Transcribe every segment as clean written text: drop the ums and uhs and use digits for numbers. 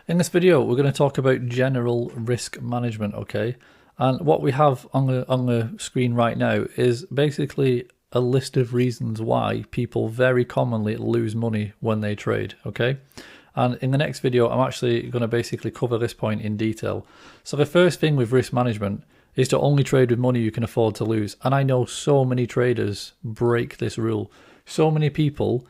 In this video, we're going to talk about general risk management, okay? And what we have on the screen right now is basically a list of reasons why people very commonly lose money when they trade, okay? And in the next video, I'm actually going to basically cover this point in detail. So the first thing with risk management is to only trade with money you can afford to lose. And I know so many traders break this rule. So many people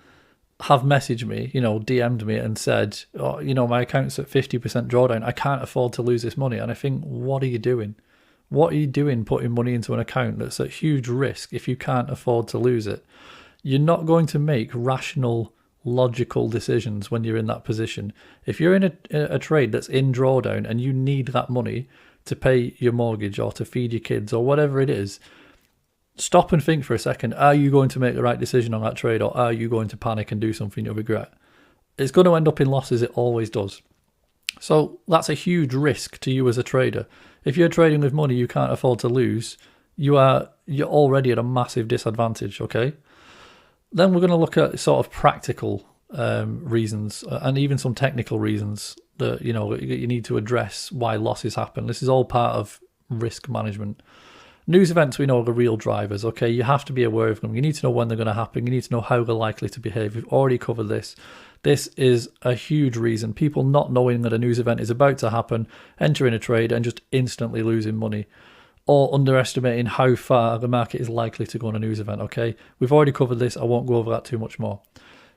have messaged me, DM'd me and said, oh, my account's at 50% drawdown. I can't afford to lose this money. And I think, what are you doing? What are you doing putting money into an account that's at huge risk if you can't afford to lose it? You're not going to make rational, logical decisions when you're in that position. If you're in a trade that's in drawdown and you need that money to pay your mortgage or to feed your kids or whatever it is, stop and think for a second. Are you going to make the right decision on that trade, or are you going to panic and do something you'll regret? It's going to end up in losses. It always does. So that's a huge risk to you as a trader. If you're trading with money you can't afford to lose, you're already at a massive disadvantage, okay? Then we're going to look at sort of practical reasons and even some technical reasons that you need to address why losses happen. This is all part of risk management. News events we know are the real drivers, okay? You have to be aware of them. You need to know when they're going to happen. You need to know how they're likely to behave. We've already covered this. This is a huge reason. People not knowing that a news event is about to happen, entering a trade and just instantly losing money, or underestimating how far the market is likely to go on a news event, okay? We've already covered this. I won't go over that too much more.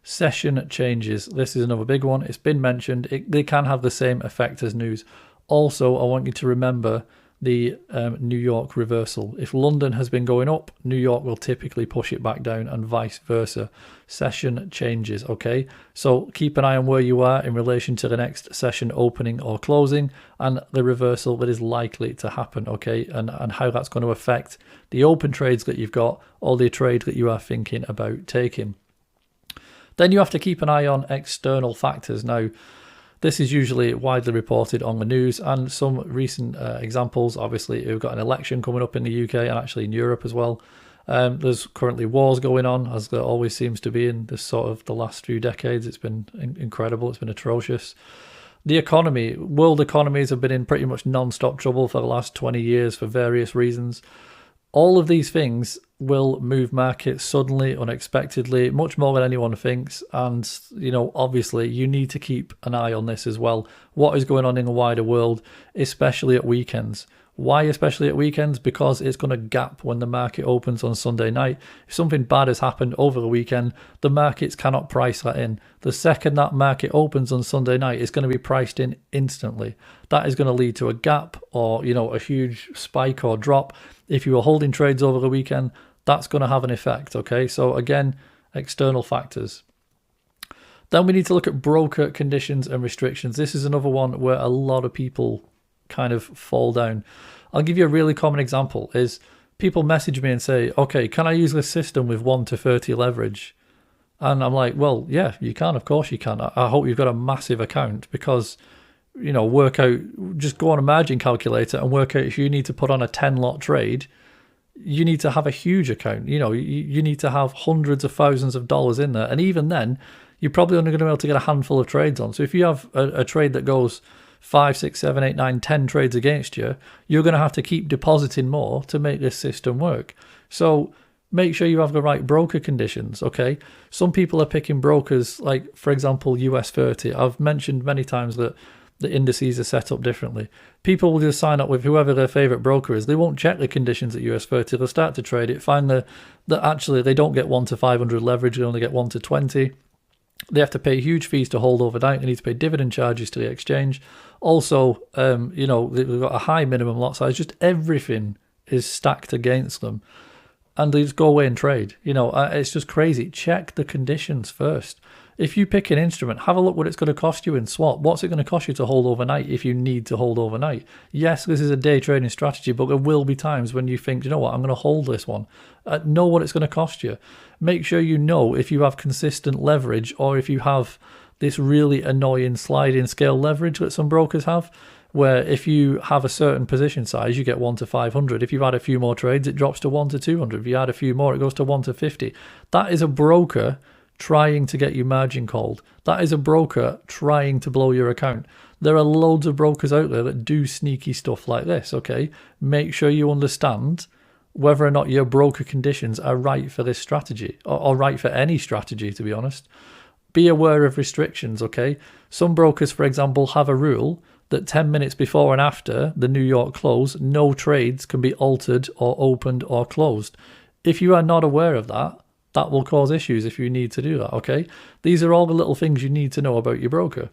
Session changes. This is another big one. It's been mentioned. They can have the same effect as news. Also, I want you to remember the New York reversal. If London has been going up, New York will typically push it back down and vice versa. Session changes, okay? So keep an eye on where you are in relation to the next session opening or closing and the reversal that is likely to happen, okay? And how that's going to affect the open trades that you've got or the trade that you are thinking about taking. Then you have to keep an eye on external factors. Now, this is usually widely reported on the news, and some recent examples. Obviously, we've got an election coming up in the UK and actually in Europe as well. There's currently wars going on, as there always seems to be in this sort of the last few decades. It's been incredible. It's been atrocious. The economy, world economies have been in pretty much non-stop trouble for the last 20 years for various reasons. All of these things will move markets suddenly, unexpectedly, much more than anyone thinks. And, obviously you need to keep an eye on this as well. What is going on in the wider world, especially at weekends? Why especially at weekends? Because it's going to gap when the market opens on Sunday night. If something bad has happened over the weekend, the markets cannot price that in. The second that market opens on Sunday night, it's going to be priced in instantly. That is going to lead to a gap or, a huge spike or drop. If you were holding trades over the weekend, that's going to have an effect, okay? So again, external factors. Then we need to look at broker conditions and restrictions. This is another one where a lot of people kind of fall down. I'll give you a really common example is people message me and say, okay, can I use this system with 1 to 30 leverage? And I'm like, well, yeah, you can. Of course you can. I hope you've got a massive account because, work out, just go on a margin calculator and work out if you need to put on a 10 lot trade, you need to have a huge account. You need to have hundreds of thousands of dollars in there. And even then, you're probably only going to be able to get a handful of trades on. So if you have a trade that goes 5, 6, 7, 8, 9, 10 trades against you, you're going to have to keep depositing more to make this system work. So make sure you have the right broker conditions, okay? Some people are picking brokers like, for example, US 30. I've mentioned many times that the indices are set up differently. People will just sign up with whoever their favorite broker is. They won't check the conditions at US 30. They'll start to trade it, find that actually they don't get 1 to 500 leverage, they only get 1 to 20. They have to pay huge fees to hold overnight. They need to pay dividend charges to the exchange. Also, they've got a high minimum lot size. Just everything is stacked against them. And they just go away and trade. It's just crazy. Check the conditions first. If you pick an instrument, have a look what it's going to cost you in swap. What's it going to cost you to hold overnight if you need to hold overnight? Yes, this is a day trading strategy, but there will be times when you think, you know what, I'm going to hold this one. Know what it's going to cost you. Make sure you know if you have consistent leverage or if you have this really annoying sliding scale leverage that some brokers have, where if you have a certain position size, you get 1 to 500. If you add a few more trades, it drops to 1 to 200. If you add a few more, it goes to 1 to 50. That is a broker trying to get you margin called. That is a broker trying to blow your account. There are loads of brokers out there that do sneaky stuff like this, okay? Make sure you understand whether or not your broker conditions are right for this strategy, or right for any strategy, to be honest. Be aware of restrictions, okay? Some brokers, for example, have a rule that 10 minutes before and after the New York close, no trades can be altered or opened or closed. If you are not aware of that, that will cause issues if you need to do that, okay? These are all the little things you need to know about your broker.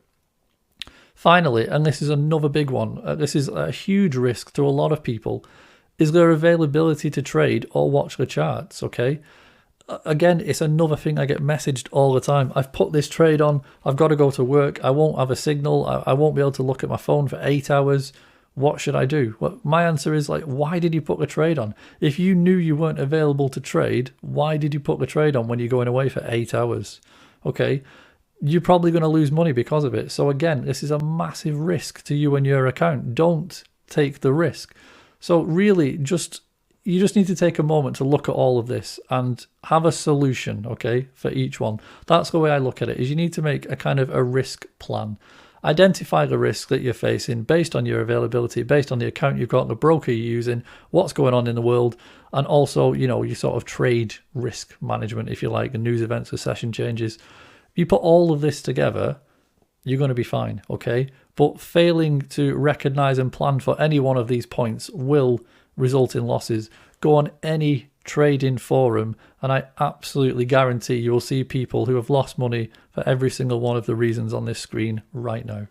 Finally, and this is another big one, this is a huge risk to a lot of people, is their availability to trade or watch the charts, okay? Again, it's another thing I get messaged all the time. I've put this trade on, I've got to go to work, I won't have a signal, I won't be able to look at my phone for 8 hours. What should I do? Well, my answer is like, why did you put the trade on? If you knew you weren't available to trade, why did you put the trade on when you're going away for 8 hours? Okay, you're probably going to lose money because of it. So again, this is a massive risk to you and your account. Don't take the risk. So really, you just need to take a moment to look at all of this and have a solution, okay, for each one. That's the way I look at it, is you need to make a kind of a risk plan. Identify the risk that you're facing based on your availability, based on the account you've got, the broker you're using, what's going on in the world, and also, you know, your sort of trade risk management, if you like, the news events or session changes. You put all of this together, you're going to be fine, okay? But failing to recognize and plan for any one of these points will result in losses. Go on any trading forum and I absolutely guarantee you will see people who have lost money for every single one of the reasons on this screen right now.